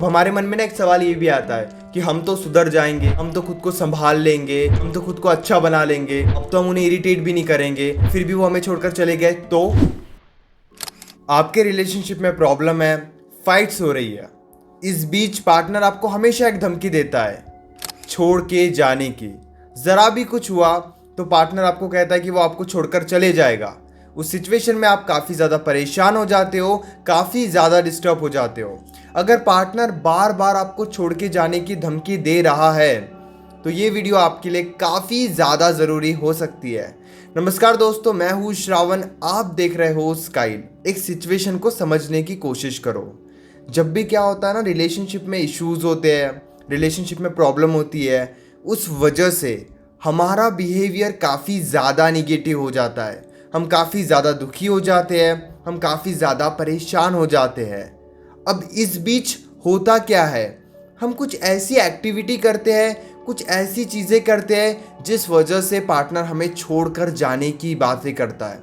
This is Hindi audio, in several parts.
हमारे मन में ना एक सवाल ये भी आता है कि हम तो सुधर जाएंगे, हम तो खुद को संभाल लेंगे, हम तो खुद को अच्छा बना लेंगे, अब तो हम उन्हें इरिटेट भी नहीं करेंगे, फिर भी वो हमें छोड़कर चले गए तो। आपके रिलेशनशिप में प्रॉब्लम है, फाइट्स हो रही है, इस बीच पार्टनर आपको हमेशा एक धमकी देता है छोड़ के जाने की। जरा भी कुछ हुआ तो पार्टनर आपको कहता है कि वो आपको छोड़कर चले जाएगा। उस सिचुएशन में आप काफ़ी ज़्यादा परेशान हो जाते हो, काफ़ी ज़्यादा डिस्टर्ब हो जाते हो। अगर पार्टनर बार बार आपको छोड़ के जाने की धमकी दे रहा है तो ये वीडियो आपके लिए काफ़ी ज़्यादा ज़रूरी हो सकती है। नमस्कार दोस्तों, मैं हूँ श्रावण, आप देख रहे हो स्काइल। एक सिचुएशन को समझने की कोशिश करो। जब भी क्या होता है ना, रिलेशनशिप में इश्यूज होते हैं, रिलेशनशिप में प्रॉब्लम होती है, उस वजह से हमारा बिहेवियर काफ़ी ज़्यादा निगेटिव हो जाता है। हम काफ़ी ज़्यादा दुखी हो जाते हैं, हम काफ़ी ज़्यादा परेशान हो जाते हैं। अब इस बीच होता क्या है, हम कुछ ऐसी एक्टिविटी करते हैं, कुछ ऐसी चीज़ें करते हैं जिस वजह से पार्टनर हमें छोड़कर जाने की बातें करता है।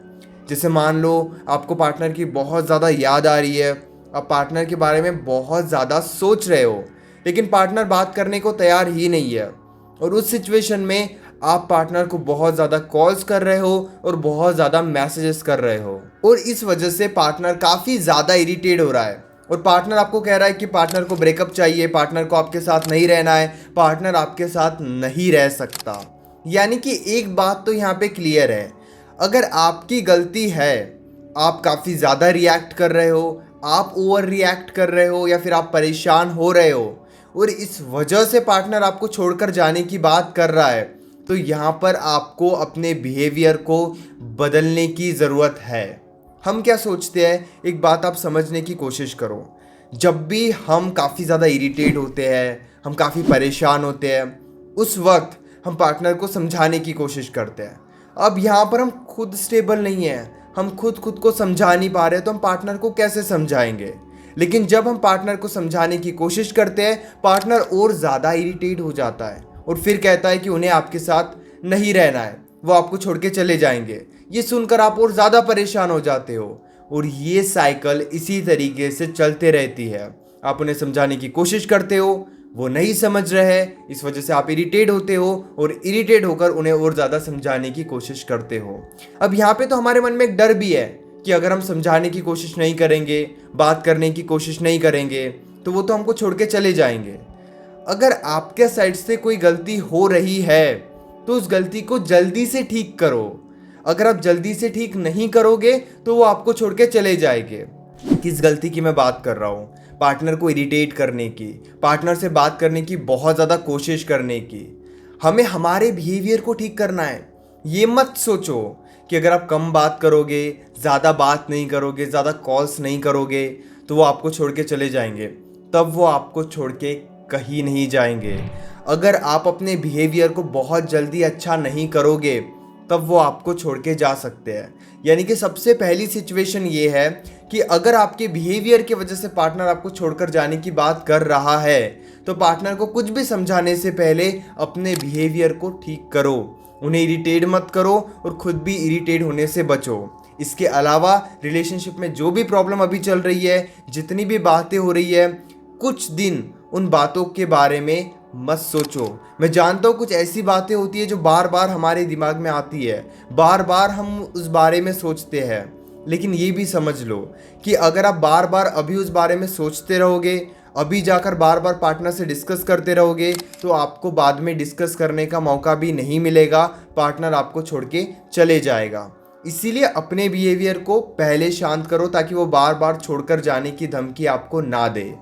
जैसे मान लो आपको पार्टनर की बहुत ज़्यादा याद आ रही है, आप पार्टनर के बारे में बहुत ज़्यादा सोच रहे हो, लेकिन पार्टनर बात करने को तैयार ही नहीं है। और उस सिचुएशन में आप पार्टनर को बहुत ज़्यादा कॉल्स कर रहे हो और बहुत ज़्यादा मैसेजेस कर रहे हो, और इस वजह से पार्टनर काफ़ी ज़्यादा इरिटेट हो रहा है और पार्टनर आपको कह रहा है कि पार्टनर को ब्रेकअप चाहिए, पार्टनर को आपके साथ नहीं रहना है, पार्टनर आपके साथ नहीं रह सकता। यानी कि एक बात तो यहाँ पे क्लियर है, अगर आपकी गलती है, आप काफ़ी ज़्यादा रिएक्ट कर रहे हो, आप ओवर रिएक्ट कर रहे हो, या फिर आप परेशान हो रहे हो और इस वजह से पार्टनर आपको छोड़कर जाने की बात कर रहा है, तो यहाँ पर आपको अपने बिहेवियर को बदलने की ज़रूरत है। हम क्या सोचते हैं, एक बात आप समझने की कोशिश करो। जब भी हम काफ़ी ज़्यादा इरिटेट होते हैं, हम काफ़ी परेशान होते हैं, उस वक्त हम पार्टनर को समझाने की कोशिश करते हैं। अब यहाँ पर हम खुद स्टेबल नहीं हैं, हम खुद को समझा नहीं पा रहे, तो हम पार्टनर को कैसे समझाएंगे। लेकिन जब हम पार्टनर को समझाने की कोशिश करते हैं, पार्टनर और ज़्यादा इरिटेट हो जाता है और फिर कहता है कि उन्हें आपके साथ नहीं रहना है, वो आपको छोड़ के चले जाएंगे। ये सुनकर आप और ज़्यादा परेशान हो जाते हो और ये साइकिल इसी तरीके से चलते रहती है। आप उन्हें समझाने की कोशिश करते हो, वो नहीं समझ रहे, इस वजह से आप इरिटेट होते हो और इरिटेट होकर उन्हें और ज़्यादा समझाने की कोशिश करते हो। अब यहाँ पे तो हमारे मन में एक डर भी है कि अगर हम समझाने की कोशिश नहीं करेंगे, बात करने की कोशिश नहीं करेंगे, तो वो तो हमको छोड़ के चले जाएंगे। अगर आपके साइड से कोई गलती हो रही है तो उस गलती को जल्दी से ठीक करो। अगर आप जल्दी से ठीक नहीं करोगे तो वो आपको छोड़ के चले जाएंगे। किस गलती की मैं बात कर रहा हूँ? पार्टनर को इरिटेट करने की, पार्टनर से बात करने की बहुत ज़्यादा कोशिश करने की। हमें हमारे बिहेवियर को ठीक करना है। ये मत सोचो कि अगर आप कम बात करोगे, ज़्यादा बात नहीं करोगे, ज़्यादा कॉल्स नहीं करोगे तो वो आपको छोड़ के चले जाएंगे। तब वो आपको छोड़ के कहीं नहीं जाएंगे। अगर आप अपने बिहेवियर को बहुत जल्दी अच्छा नहीं करोगे तब वो आपको छोड़ के जा सकते हैं। यानी कि सबसे पहली सिचुएशन ये है कि अगर आपके बिहेवियर की वजह से पार्टनर आपको छोड़कर जाने की बात कर रहा है तो पार्टनर को कुछ भी समझाने से पहले अपने बिहेवियर को ठीक करो। उन्हें इरिटेट मत करो और खुद भी इरिटेट होने से बचो। इसके अलावा रिलेशनशिप में जो भी प्रॉब्लम अभी चल रही है, जितनी भी बातें हो रही है, कुछ दिन उन बातों के बारे में मत सोचो। मैं जानता हूँ कुछ ऐसी बातें होती है जो बार बार हमारे दिमाग में आती है, बार बार हम उस बारे में सोचते हैं, लेकिन ये भी समझ लो कि अगर आप बार बार अभी उस बारे में सोचते रहोगे, अभी जाकर बार बार पार्टनर से डिस्कस करते रहोगे, तो आपको बाद में डिस्कस करने का मौका भी नहीं मिलेगा, पार्टनर आपको छोड़ के चले जाएगा। इसीलिए अपने बिहेवियर को पहले शांत करो ताकि वो बार बार छोड़कर जाने की धमकी आपको ना दे।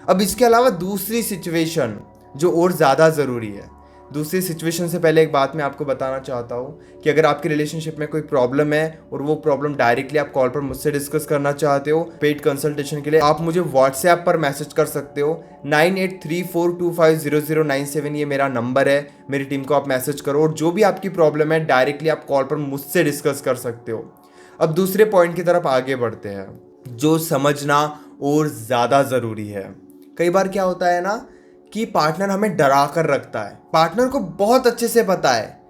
अब इसके अलावा दूसरी सिचुएशन जो और ज़्यादा ज़रूरी है, दूसरी सिचुएशन से पहले एक बात मैं आपको बताना चाहता हूँ कि अगर आपकी रिलेशनशिप में कोई प्रॉब्लम है और वो प्रॉब्लम डायरेक्टली आप कॉल पर मुझसे डिस्कस करना चाहते हो, पेड कंसल्टेशन के लिए आप मुझे व्हाट्सएप पर मैसेज कर सकते हो। 9834250097 ये मेरा नंबर है। मेरी टीम को आप मैसेज करो और जो भी आपकी प्रॉब्लम है डायरेक्टली आप कॉल पर मुझसे डिस्कस कर सकते हो। अब दूसरे पॉइंट की तरफ आगे बढ़ते हैं, जो समझना और ज़्यादा ज़रूरी है। कई बार क्या होता है ना कि पार्टनर हमें डरा कर रखता है। पार्टनर को बहुत अच्छे से पता है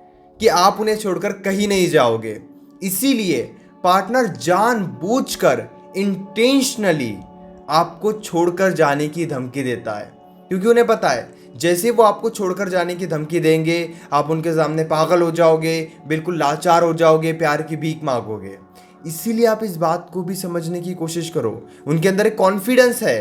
कि आप उन्हें छोड़कर कहीं नहीं जाओगे, इसीलिए पार्टनर जानबूझकर इंटेंशनली आपको छोड़कर जाने की धमकी देता है, क्योंकि उन्हें पता है जैसे वो आपको छोड़कर जाने की धमकी देंगे आप उनके सामने पागल हो जाओगे, बिल्कुल लाचार हो जाओगे, प्यार की भीख मांगोगे। इसीलिए आप इस बात को भी समझने की कोशिश करो। उनके अंदर एक कॉन्फिडेंस है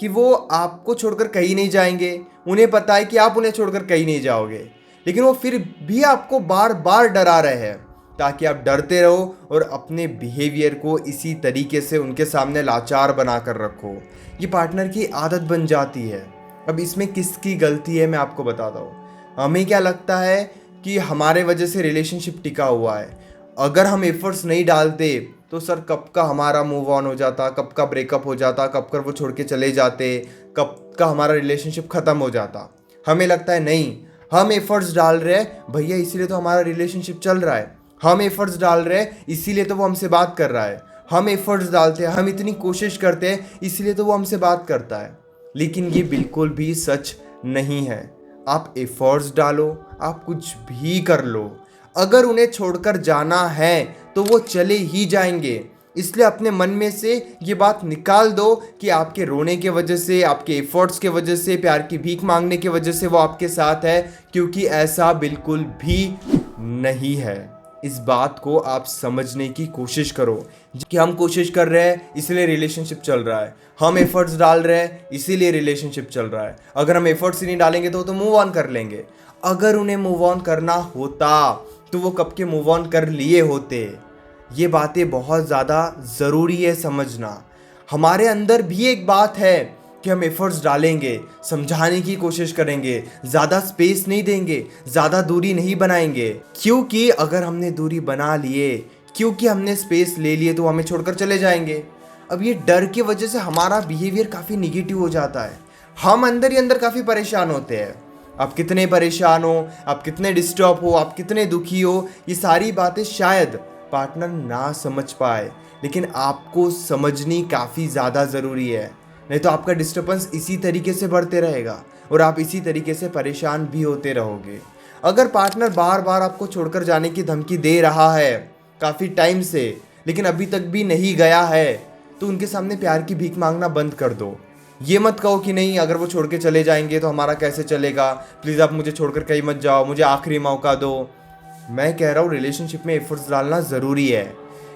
कि वो आपको छोड़कर कहीं नहीं जाएंगे, उन्हें पता है कि आप उन्हें छोड़कर कहीं नहीं जाओगे, लेकिन वो फिर भी आपको बार बार डरा रहे हैं ताकि आप डरते रहो और अपने बिहेवियर को इसी तरीके से उनके सामने लाचार बना कर रखो। ये पार्टनर की आदत बन जाती है। अब इसमें किसकी गलती है मैं आपको बताता हूँ। हमें क्या लगता है कि हमारे वजह से रिलेशनशिप टिका हुआ है, अगर हम एफर्ट्स नहीं डालते तो सर कब का हमारा मूव ऑन हो जाता, कब का ब्रेकअप हो जाता, कब कर वो छोड़ के चले जाते, कब का हमारा रिलेशनशिप ख़त्म हो जाता। हमें लगता है नहीं, हम एफर्ट्स डाल रहे हैं भैया इसीलिए तो हमारा रिलेशनशिप चल रहा है, हम एफर्ट्स डाल रहे हैं इसीलिए तो वो हमसे बात कर रहा है, हम एफर्ट्स डालते हैं, हम इतनी कोशिश करते हैं इसीलिए तो वो हमसे बात करता है। लेकिन ये बिल्कुल भी सच नहीं है। आप एफर्ट्स डालो, आप कुछ भी कर लो, अगर उन्हें छोड़कर जाना है तो वो चले ही जाएंगे। इसलिए अपने मन में से ये बात निकाल दो कि आपके रोने के वजह से, आपके एफर्ट्स के वजह से, प्यार की भीख मांगने की वजह से वो आपके साथ है, क्योंकि ऐसा बिल्कुल भी नहीं है। इस बात को आप समझने की कोशिश करो कि हम कोशिश कर रहे हैं इसलिए रिलेशनशिप चल रहा है, हम एफर्ट्स डाल रहे हैं इसीलिए रिलेशनशिप चल रहा है। अगर हम एफर्ट्स ही नहीं डालेंगे तो मूव ऑन कर लेंगे। अगर उन्हें मूव ऑन करना होता तो वो कब के मूव ऑन कर लिए होते। ये बातें बहुत ज़्यादा ज़रूरी है समझना। हमारे अंदर भी एक बात है कि हम एफर्ट्स डालेंगे, समझाने की कोशिश करेंगे, ज़्यादा स्पेस नहीं देंगे, ज़्यादा दूरी नहीं बनाएंगे, क्योंकि अगर हमने दूरी बना लिए, क्योंकि हमने स्पेस ले लिए तो हमें छोड़कर चले जाएंगे। अब ये डर की वजह से हमारा बिहेवियर काफ़ी निगेटिव हो जाता है, हम अंदर ही अंदर काफ़ी परेशान होते हैं। आप कितने परेशान हो, आप कितने डिस्टर्ब हो, आप कितने दुखी हो, ये सारी बातें शायद पार्टनर ना समझ पाए, लेकिन आपको समझनी काफ़ी ज़्यादा ज़रूरी है। नहीं तो आपका डिस्टर्बेंस इसी तरीके से बढ़ते रहेगा और आप इसी तरीके से परेशान भी होते रहोगे। अगर पार्टनर बार बार आपको छोड़कर जाने की धमकी दे रहा है काफ़ी टाइम से, लेकिन अभी तक भी नहीं गया है, तो उनके सामने प्यार की भीख मांगना बंद कर दो। ये मत कहो कि नहीं अगर वो छोड़ के चले जाएंगे तो हमारा कैसे चलेगा, प्लीज़ आप मुझे छोड़कर कहीं मत जाओ, मुझे आखिरी मौका दो। मैं कह रहा हूँ रिलेशनशिप में एफर्ट्स डालना ज़रूरी है,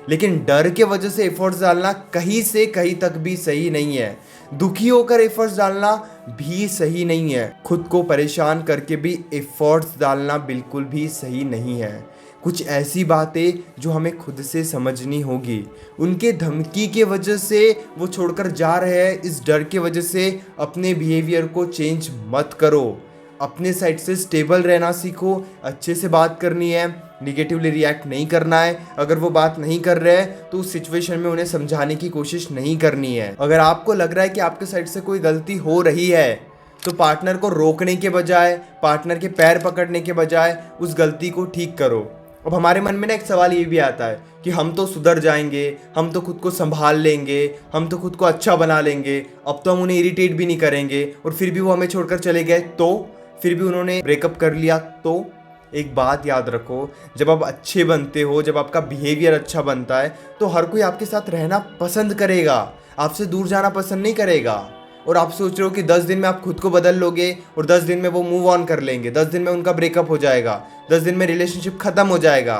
लेकिन डर के वजह से एफर्ट्स डालना कहीं से कहीं तक भी सही नहीं है। दुखी होकर एफर्ट्स डालना भी सही नहीं है। खुद को परेशान करके भी एफर्ट्स डालना बिल्कुल भी सही नहीं है। कुछ ऐसी बातें जो हमें खुद से समझनी होगी। उनके धमकी के वजह से वो छोड़कर जा रहे हैं, इस डर के वजह से अपने बिहेवियर को चेंज मत करो। अपने साइड से स्टेबल रहना सीखो, अच्छे से बात करनी है, निगेटिवली रिएक्ट नहीं करना है। अगर वो बात नहीं कर रहे हैं तो उस सिचुएशन में उन्हें समझाने की कोशिश नहीं करनी है। अगर आपको लग रहा है कि आपके साइड से कोई गलती हो रही है तो पार्टनर को रोकने के बजाय, पार्टनर के पैर पकड़ने के बजाय उस गलती को ठीक करो। अब हमारे मन में ना एक सवाल ये भी आता है कि हम तो सुधर जाएंगे, हम तो खुद को संभाल लेंगे, हम तो खुद को अच्छा बना लेंगे, अब तो हम उन्हें इरिटेट भी नहीं करेंगे, और फिर भी वो हमें छोड़कर चले गए तो, फिर भी उन्होंने ब्रेकअप कर लिया तो। एक बात याद रखो, जब आप अच्छे बनते हो, जब आपका बिहेवियर अच्छा बनता है तो हर कोई आपके साथ रहना पसंद करेगा, आपसे दूर जाना पसंद नहीं करेगा। और आप सोच रहे हो कि 10 दिन में आप खुद को बदल लोगे और 10 दिन में वो मूव ऑन कर लेंगे, 10 दिन में उनका ब्रेकअप हो जाएगा, 10 दिन में रिलेशनशिप ख़त्म हो जाएगा,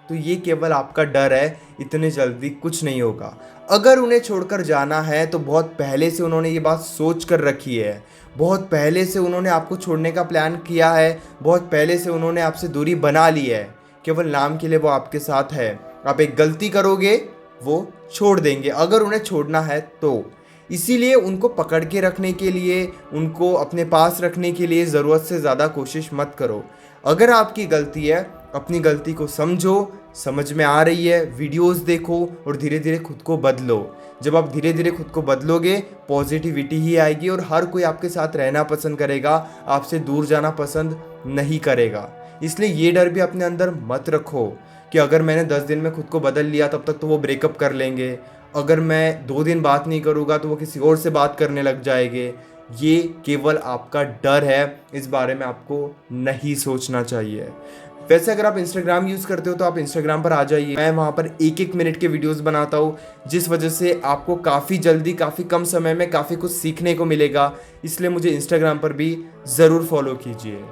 तो ये केवल आपका डर है, इतने जल्दी कुछ नहीं होगा। अगर उन्हें छोड़कर जाना है तो बहुत पहले से उन्होंने ये बात सोच कर रखी है, बहुत पहले से उन्होंने आपको छोड़ने का प्लान किया है, बहुत पहले से उन्होंने आपसे दूरी बना ली है। केवल नाम के लिए वो आपके साथ है। आप एक गलती करोगे वो छोड़ देंगे, अगर उन्हें छोड़ना है तो। इसीलिए उनको पकड़ के रखने के लिए, उनको अपने पास रखने के लिए ज़रूरत से ज़्यादा कोशिश मत करो। अगर आपकी गलती है, अपनी गलती को समझो, समझ में आ रही है, वीडियोस देखो और धीरे धीरे खुद को बदलो। जब आप धीरे धीरे खुद को बदलोगे पॉजिटिविटी ही आएगी और हर कोई आपके साथ रहना पसंद करेगा, आपसे दूर जाना पसंद नहीं करेगा। इसलिए ये डर भी अपने अंदर मत रखो कि अगर मैंने 10 दिन में खुद को बदल लिया तब तक तो वो ब्रेकअप कर लेंगे, अगर मैं 2 दिन बात नहीं करूँगा तो वो किसी और से बात करने लग जाएंगे। ये केवल आपका डर है, इस बारे में आपको नहीं सोचना चाहिए। वैसे अगर आप इंस्टाग्राम यूज़ करते हो तो आप इंस्टाग्राम पर आ जाइए, मैं वहाँ पर 1-1 मिनट के वीडियोस बनाता हूँ, जिस वजह से आपको काफ़ी जल्दी काफ़ी कम समय में काफ़ी कुछ सीखने को मिलेगा। इसलिए मुझे इंस्टाग्राम पर भी ज़रूर फॉलो कीजिए।